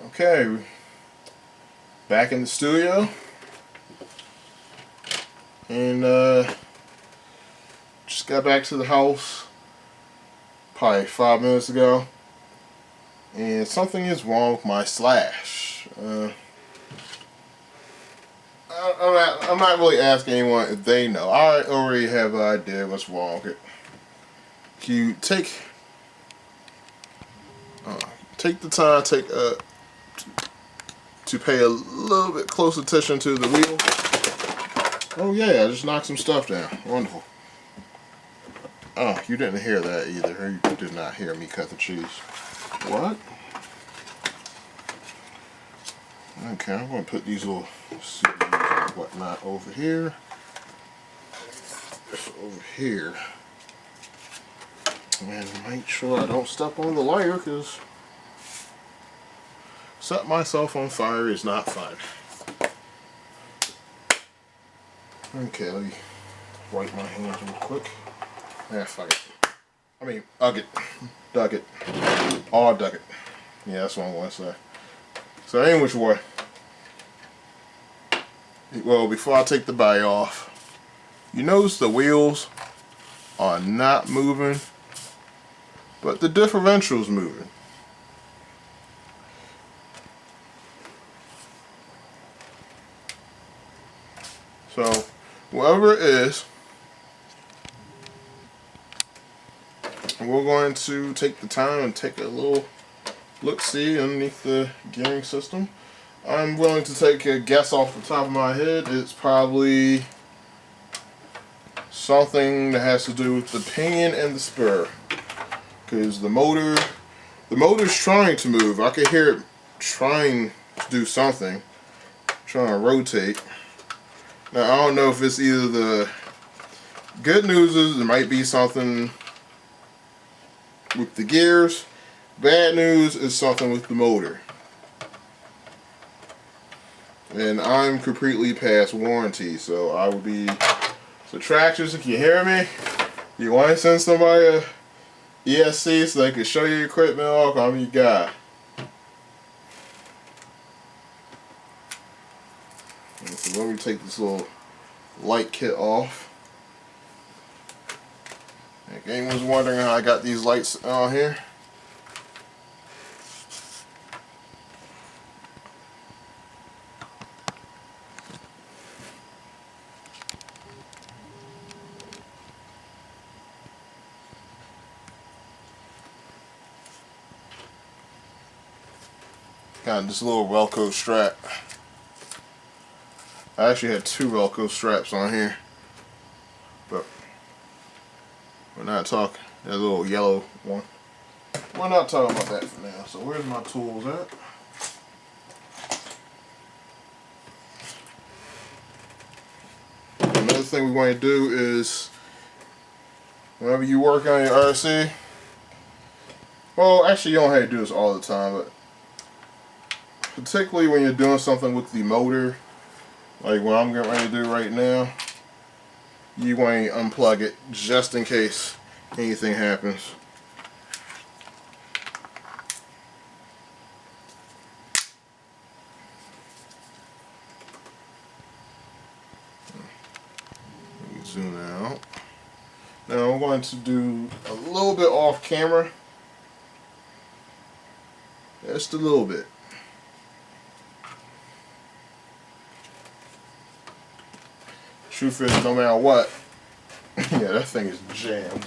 Okay, back in the studio, and just got back to the house probably 5 minutes ago, and something is wrong with my Slash. I'm not really asking anyone if they know. I already have an idea what's wrong with it. You take the time, to pay a little bit close attention to the wheel. Oh yeah, I just knocked some stuff down. Wonderful. Oh, you didn't hear that either. You did not hear me cut the cheese. What? Okay, I'm going to put these little CDs and whatnot over here. Over here. And make sure I don't step on the lighter, because set myself on fire is not fun. Okay, let me wipe my hands real quick. Fuck it. I mean, ugg it. Dug it. All dug it. Yeah, that's what I want to say. So any which way. Well, before I take the body off, you notice the wheels are not moving, but the differential's moving. So, whatever it is, we're going to take the time and take a little look-see underneath the gearing system. I'm willing to take a guess off the top of my head. It's probably something that has to do with the pinion and the spur, because the motor's trying to move. I can hear it trying to do something, trying to rotate. Now I don't know if it's either the good news is there might be something with the gears. Bad news is something with the motor. And I'm completely past warranty, so I would be... So Traxxas, if you hear me, you want to send somebody a ESC so they can show you your equipment off, I'm your guy. And so let me take this little light kit off. If anyone's wondering how I got these lights on here, got this little Velcro strap. I actually had 2 Velcro straps on here, but we're not talking. That little yellow one. We're not talking about that for now. So where's my tools at? Another thing we want to do is, whenever you work on your RC, well, actually you don't have to do this all the time, but particularly when you're doing something with the motor, like what I'm getting ready to do right now, you want to unplug it just in case anything happens. Zoom out. Now I'm going to do a little bit off camera. Just a little bit. Truth is, no matter what, yeah, that thing is jammed.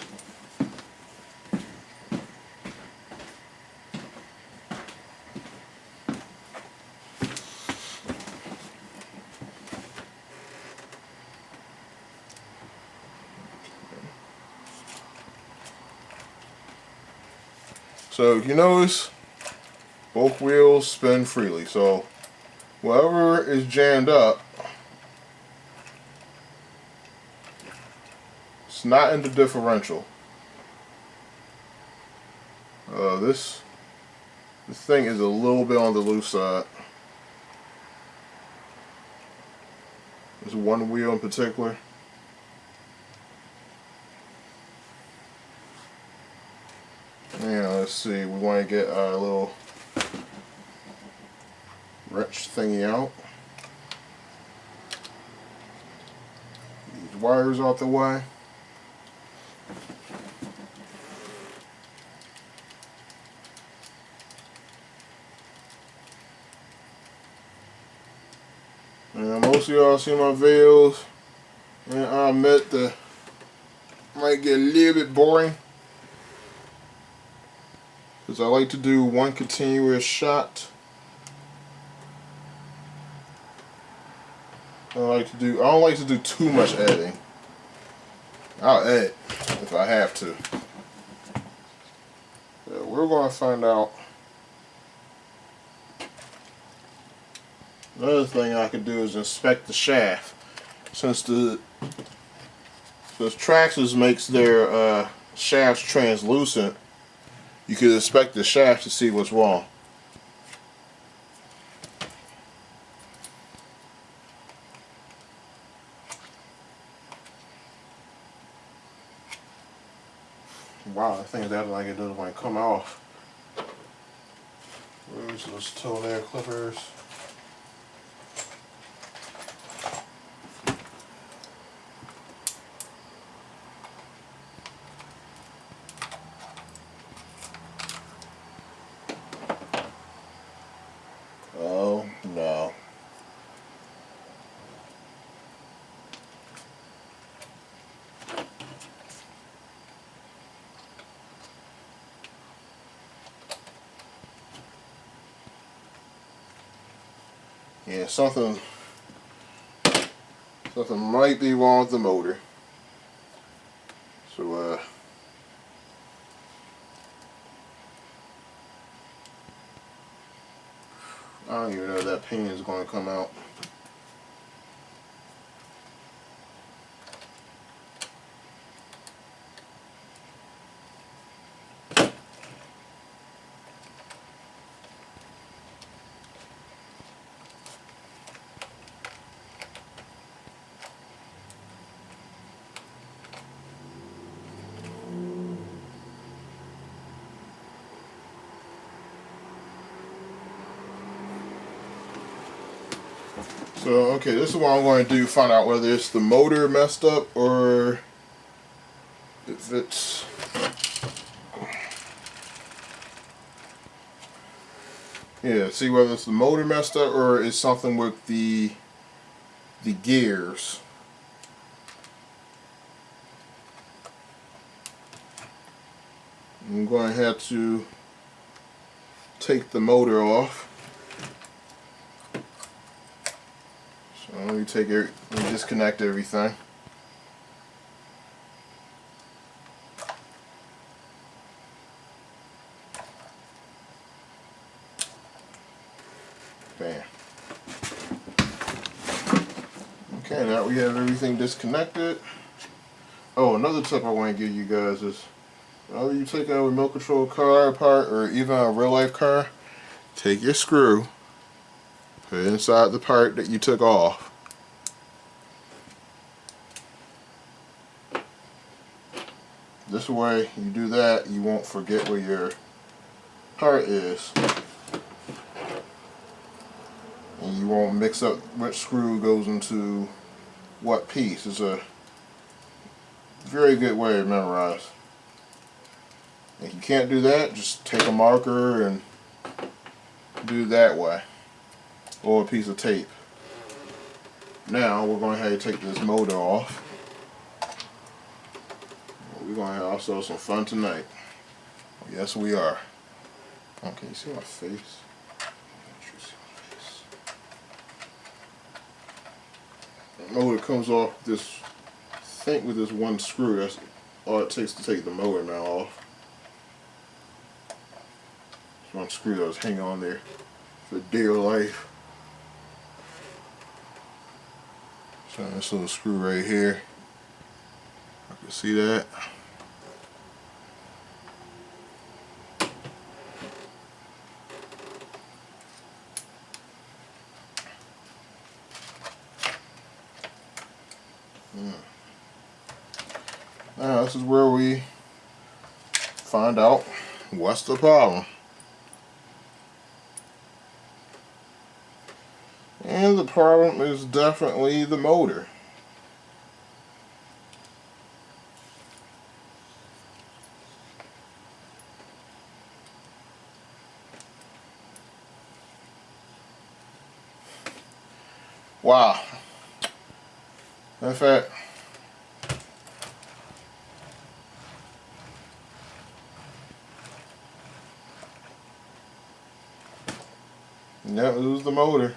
So if you notice, both wheels spin freely. So whatever is jammed up, it's not in the differential. This thing is a little bit on the loose side. There's one wheel in particular. Yeah, let's see. We want to get our little wrench thingy out. These wires out the way. And most of y'all see my videos, and I admit that might get a little bit boring, because I like to do one continuous shot. I don't like to do too much editing. I'll edit if I have to. So we're going to find out. Another thing I could do is inspect the shaft. Since Traxxas makes their shafts translucent, you can inspect the shaft to see what's wrong. Wow, that thing is acting like it doesn't want to come off. Where's those toenail clippers? Oh no. Yeah, something might be wrong with the motor. So I don't even know if that pinion is going to come out. So, okay, this is what I'm going to do, find out whether it's the motor messed up or if it's... Yeah, see whether it's the motor messed up or it's something with the gears. I'm going to have to take the motor off. So let me disconnect everything. Bam. Okay, now we have everything disconnected. Oh, another tip I want to give you guys is, whenever you take a remote control car apart, or even a real life car, take your screw, put it inside the part that you took off. This way, you do that, you won't forget where your part is. And you won't mix up which screw goes into what piece. It's a very good way to memorize. If you can't do that, just take a marker and do it that way. Or a piece of tape. Now we're going to have to take this motor off. We're going to have also some fun tonight. Yes, we are. Okay, you see my face? The motor comes off this, I think with this one screw. That's all it takes to take the motor now off. This one screw that was hanging on there for dear life. So this little screw right here. I can see that. Now this is where we find out what's the problem. problem is definitely the motor. Wow. In fact, that was the motor.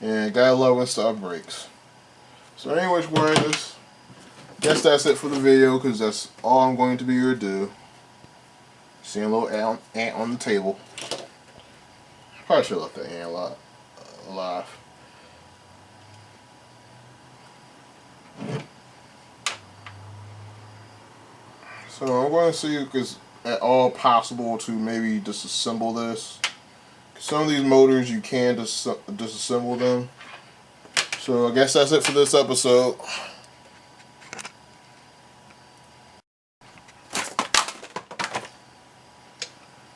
And gotta love when stuff breaks. So anyways, guys, guess that's it for the video, because that's all I'm going to be able to do. Seeing a little ant on the table. Probably should have left that ant alive. So I'm going to see if it's at all possible to maybe disassemble this. Some of these motors you can disassemble them. So I guess that's it for this episode.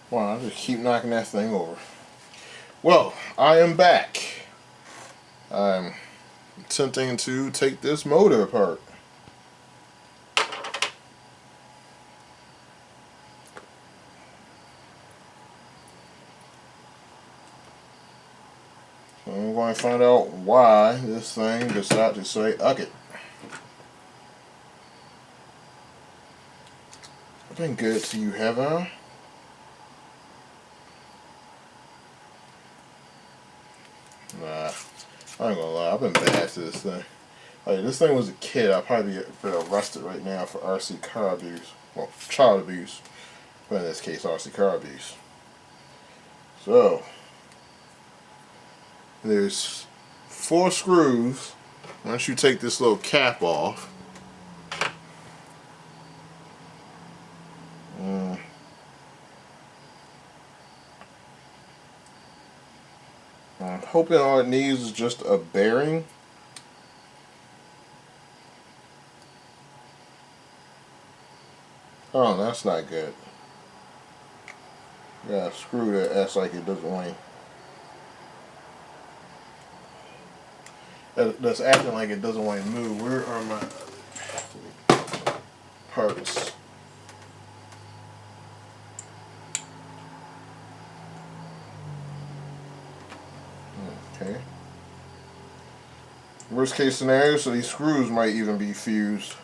Wow, I just keep knocking that thing over. Well, I am back. I'm attempting to take this motor apart. So I'm going to find out why this thing decided to say, "Uck it." I've been good to you, have I? Nah, I ain't gonna lie, I've been bad to this thing. Like, this thing was a kid, I'd probably be arrested right now for RC car abuse. Well, child abuse. But in this case, RC car abuse. So, there's 4 screws. Once you take this little cap off, I'm hoping all it needs is just a bearing. Oh, that's not good. Yeah, screw that S like it doesn't want to. That's acting like it doesn't want to move. Where are my parts? Okay. Worst case scenario, so these screws might even be fused.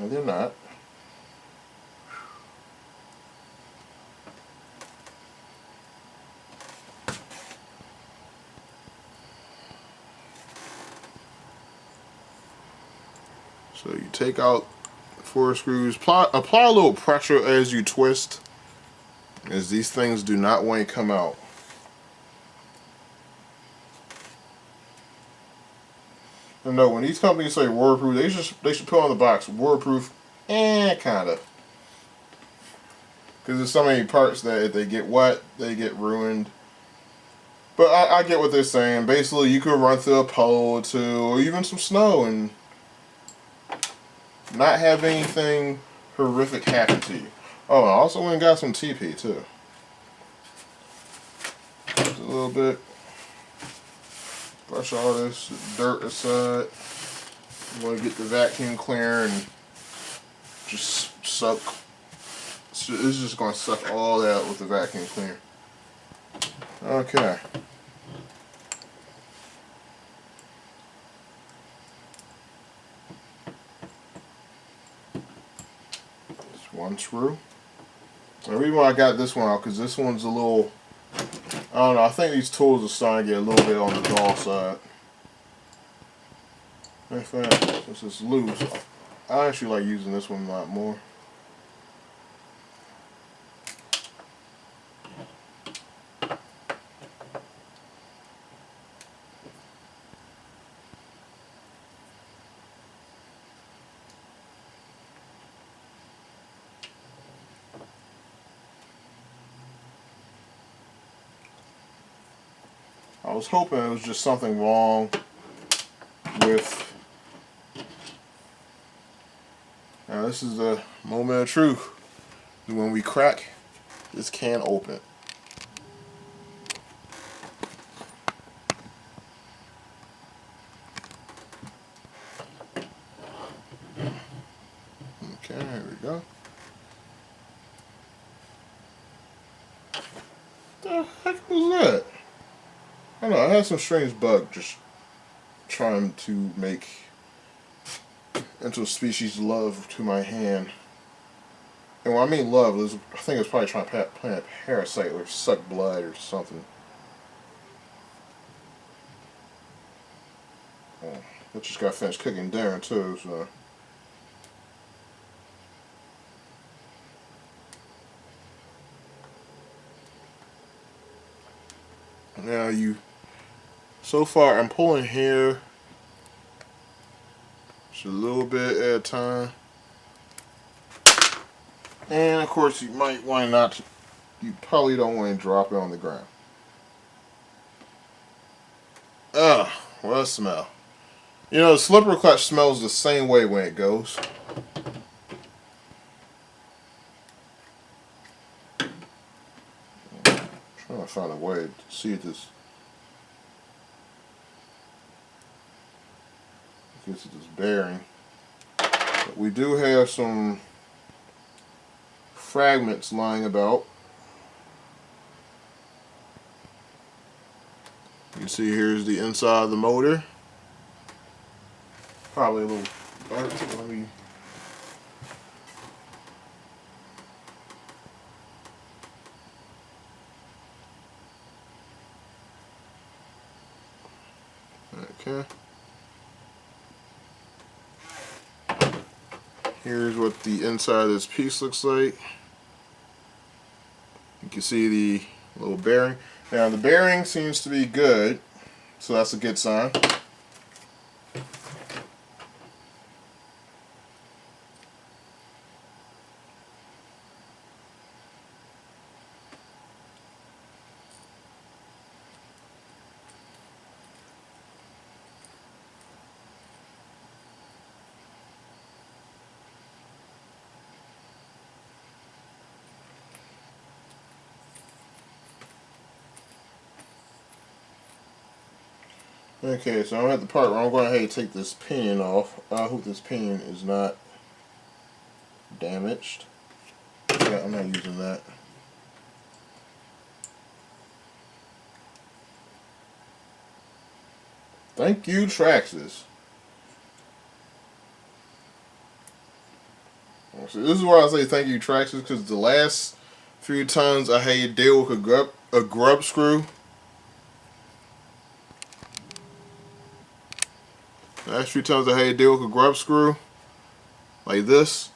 They're not. So you take out 4 screws, apply a little pressure as you twist, as these things do not want to come out. And no, when these companies say waterproof, they should put on the box waterproof, kinda. Because there's so many parts that if they get wet, they get ruined. But I get what they're saying. Basically, you could run through a puddle or two, or even some snow, and not have anything horrific happen to you. Oh, I also went and got some TP too. Just a little bit. Brush all this dirt aside. You want to get the vacuum cleaner and just suck. It's just going to suck all that out with the vacuum cleaner. Okay. Just 1 screw. The reason why I got this one out, because this one's a little, I don't know, I think these tools are starting to get a little bit on the dull side. In fact, this is loose. I actually like using this one a lot more. I I was hoping it was just something wrong with. Now this is the moment of truth. When we crack this can open. Okay, here we go. The heck was that? I don't know, I had some strange bug just trying to make into a species love to my hand. And when I mean love, I think it was probably trying to plant a parasite or suck blood or something. Oh, I just got finished cooking dinner too, so. Now so far I'm pulling here just a little bit at a time. And of course you might want not to, you probably don't want to drop it on the ground. Ugh, what a smell. You know, the slipper clutch smells the same way when it goes. I'm trying to find a way to see if this gets to this bearing. But we do have some fragments lying about. You can see here's the inside of the motor. Probably a little dark. Let me. Okay. Here's what the inside of this piece looks like. You can see the little bearing. Now the bearing seems to be good, so that's a good sign. Okay, so I'm at the part where I'm going ahead and take this pinion off. I hope this pinion is not damaged. Yeah, I'm not using that. Thank you, Traxxas. So this is why I say thank you, Traxxas, because the last few times I had to deal with a grub screw. The last few times I had to deal with a grub screw like this,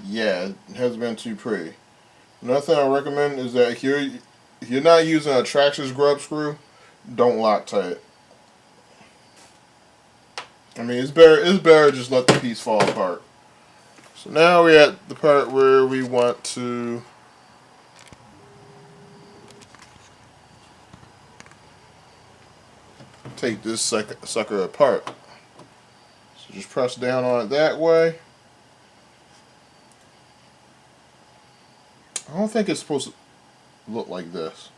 yeah, it hasn't been too pretty. Another thing I recommend is that if you're not using a Traxxas grub screw, don't Loctite it. I mean, it's better just let the piece fall apart. So now we're at the part where we want to take this sucker apart. So just press down on it that way. I don't think it's supposed to look like this.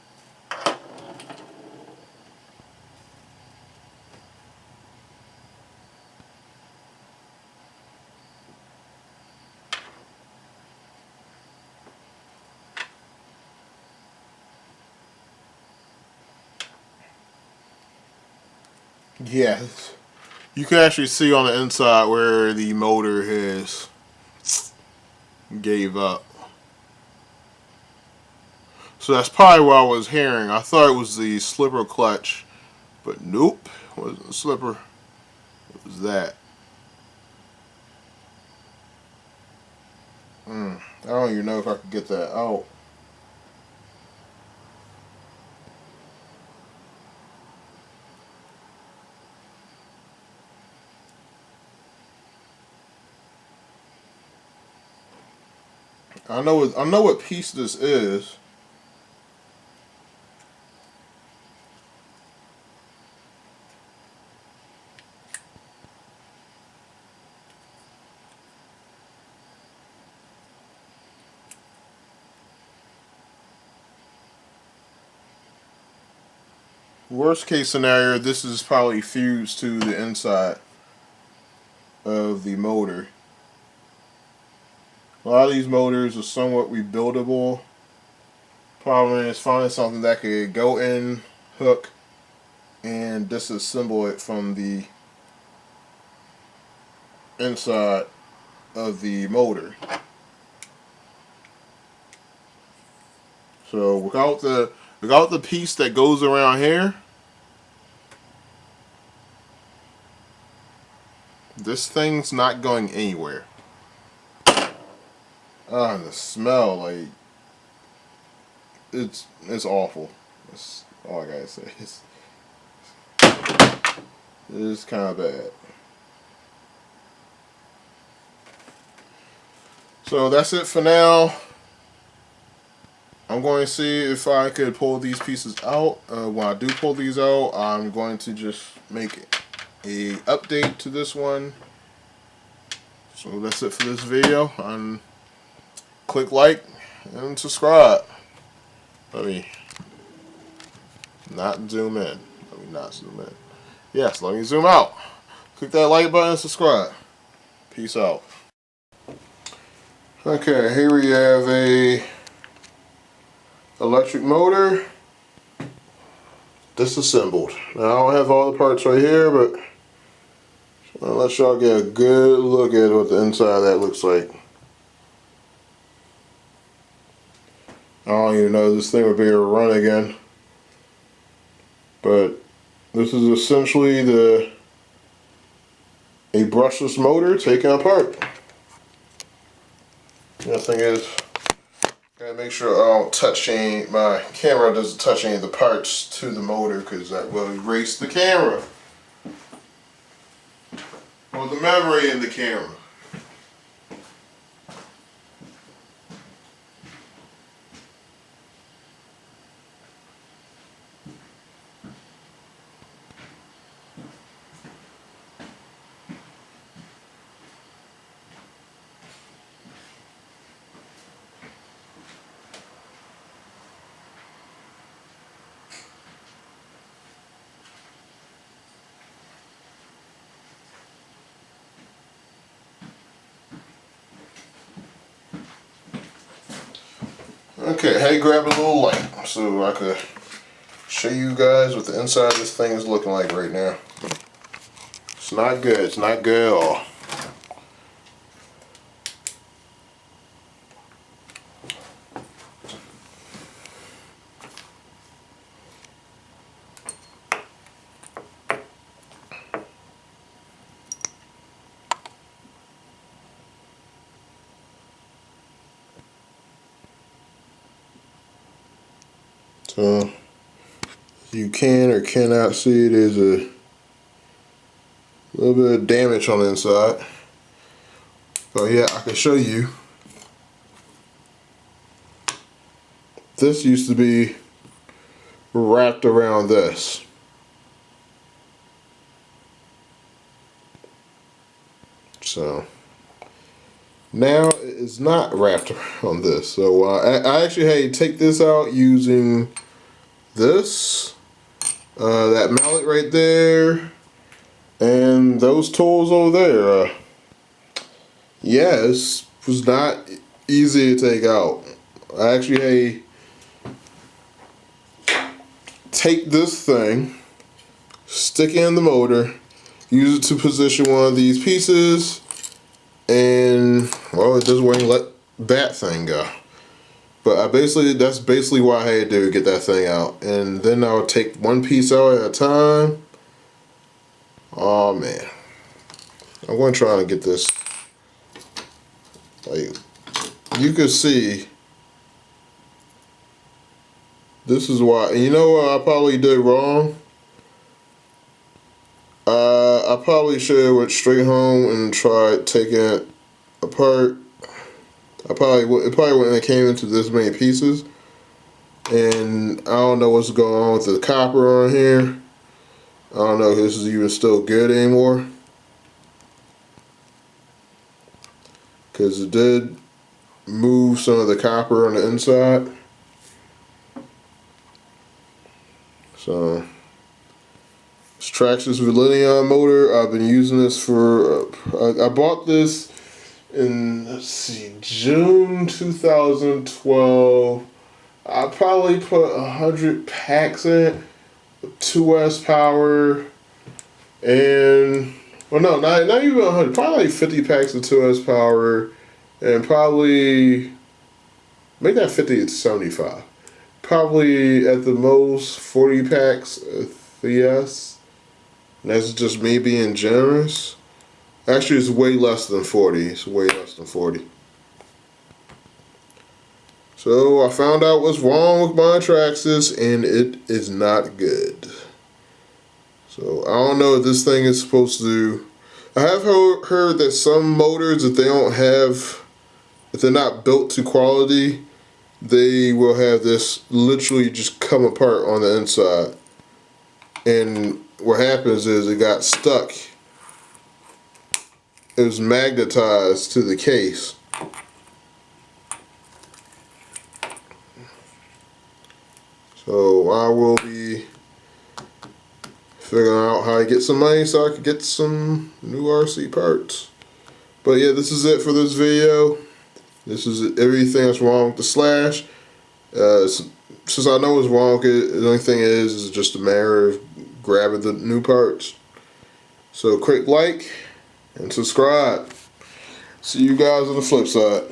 Yeah, you can actually see on the inside where the motor has gave up. So that's probably what I was hearing. I thought it was the slipper clutch, but nope, it wasn't the slipper. It was that. I don't even know if I could get that out. I know what piece this is. worst case scenario, this is probably fused to the inside of the motor. A lot of these motors are somewhat rebuildable. Problem is finding something that could go in, hook, and disassemble it from the inside of the motor. So without the piece that goes around here, this thing's not going anywhere. Ah, and the smell, like, it's awful. That's all I gotta say. It's kind of bad. So that's it for now. I'm going to see if I could pull these pieces out. When I do pull these out, I'm going to just make a update to this one. So that's it for this video. Click like and subscribe. Let me not zoom in. Let me not zoom in. Yes, let me zoom out. Click that like button and subscribe. Peace out. Okay, here we have a electric motor disassembled. Now I don't have all the parts right here, but I'll let y'all get a good look at what the inside of that looks like. I don't even know if this thing would be able to run again. But this is essentially a brushless motor taken apart. The thing is, gotta make sure I don't touch my camera doesn't touch any of the parts to the motor, because that will erase the camera. Or the memory in the camera. Okay, hey, grab a little light so I could show you guys what the inside of this thing is looking like right now. It's not good. It's not good at all. So you can or cannot see, there's a little bit of damage on the inside. So yeah, I can show you. This used to be wrapped around this. So now it is not wrapped around this. So I actually had to take this out using this, that mallet right there, and those tools over there. Yeah, this was not easy to take out. I actually had to take this thing, stick it in the motor, use it to position one of these pieces, and well, it just wouldn't let that thing go. But that's basically what I had to do to get that thing out. And then I would take one piece out at a time. Oh man, I'm going to try to get this. Like, you can see, this is why. And you know what I probably did wrong? I probably should have went straight home and tried taking it apart. It probably wouldn't have came into this many pieces. And I don't know what's going on with the copper on here. I don't know if this is even still good anymore. Because it did move some of the copper on the inside. So Traxxas Slash4x4 motor. I've been using this for, I bought this in, let's see, June 2012. I probably put 100 packs in it, 2S power, and, well no, not even 100, probably like 50 packs of 2S power, and probably, make that 50 to 75. Probably at the most 40 packs of 3S. And that's just me being generous. Actually, it's way less than 40. It's way less than 40. So I found out what's wrong with my Traxxas, and it is not good. So I don't know if this thing is supposed to. I have heard that some motors, if they don't have, if they're not built to quality, they will have this literally just come apart on the inside. And what happens is it got stuck. It was magnetized to the case. So I will be figuring out how to get some money so I could get some new RC parts. But yeah, this is it for this video. This is everything that's wrong with the Slash. Since I know what's wrong with it, the only thing is just a matter of grabbing the new parts. So click like and subscribe. See you guys on the flip side.